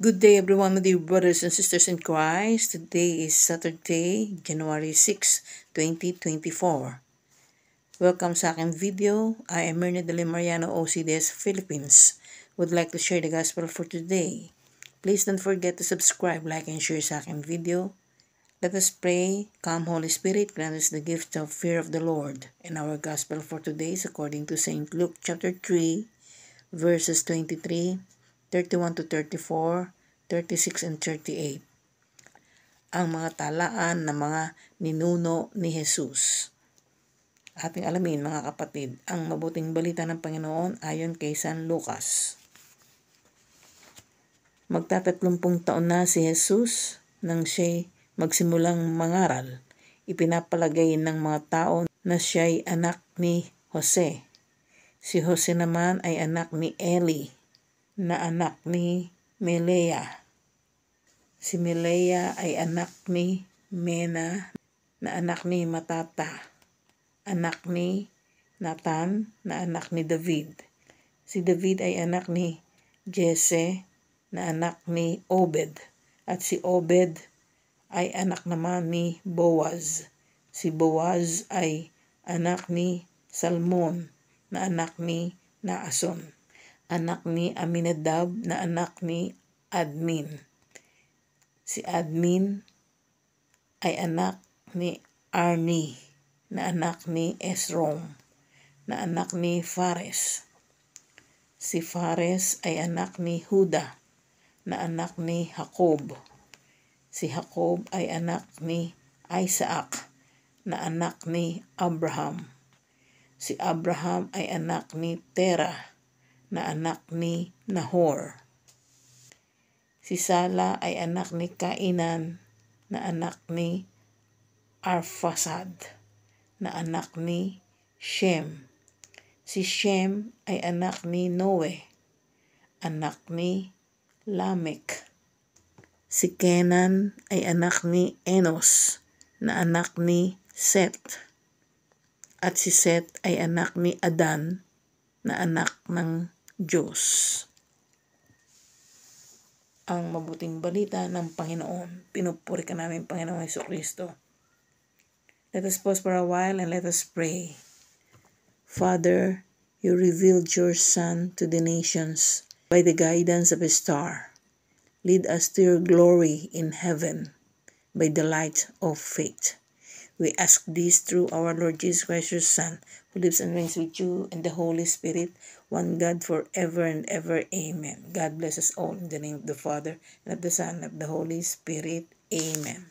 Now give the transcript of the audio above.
Good day everyone, my dear brothers and sisters in Christ. Today is Saturday, January 6, 2024. Welcome sa aking video. I am Myrna de Mariano, OCDS Philippines. Would like to share the gospel for today. Please don't forget to subscribe, like, and share sa aking video. Let us pray. Come Holy Spirit, grant us the gift of fear of the Lord. And our gospel for today is according to St. Luke chapter 3, verses 23, 31 to 34, 36 and 38. Ang mga talaan ng mga ninuno ni Jesus. Ating alamin mga kapatid, ang mabuting balita ng Panginoon ayon kay San Lucas. Magta-30 taon na si Jesus nang siya'y magsimulang mangaral. Ipinapalagay ng mga tao na siya'y anak ni Jose. Si Jose naman ay anak ni Eli, na anak ni Melea. Si Melea ay anak ni Mena, na anak ni Matata, anak ni Nathan, na anak ni David. Si David ay anak ni Jesse, na anak ni Obed. At si Obed ay anak naman ni Boaz. Si Boaz ay anak ni Salmon, na anak ni Naason, anak ni Aminadab, na anak ni Admin. Si Admin ay anak ni Arni, na anak ni Esrom, na anak ni Fares. Si Fares ay anak ni Huda, na anak ni Jacob. Si Jacob ay anak ni Isaac, na anak ni Abraham. Si Abraham ay anak ni Terah, na anak ni Nahor. Si Sala ay anak ni Kainan, na anak ni Arphaxad, na anak ni Shem. Si Shem ay anak ni Noe, anak ni Lamech. Si Kenan ay anak ni Enos, na anak ni Seth. At si Seth ay anak ni Adan, na anak ng Diyos. Ang mabuting balita ng Panginoon. Pinupuri ka namin, Panginoong Jesucristo. Let us pause for a while and let us pray. Father, you revealed your Son to the nations by the guidance of a star. Lead us to your glory in heaven by the light of faith. We ask this through our Lord Jesus Christ, your Son, who lives and reigns with you and the Holy Spirit, one God forever and ever. Amen. God bless us all in the name of the Father, and of the Son, and of the Holy Spirit. Amen.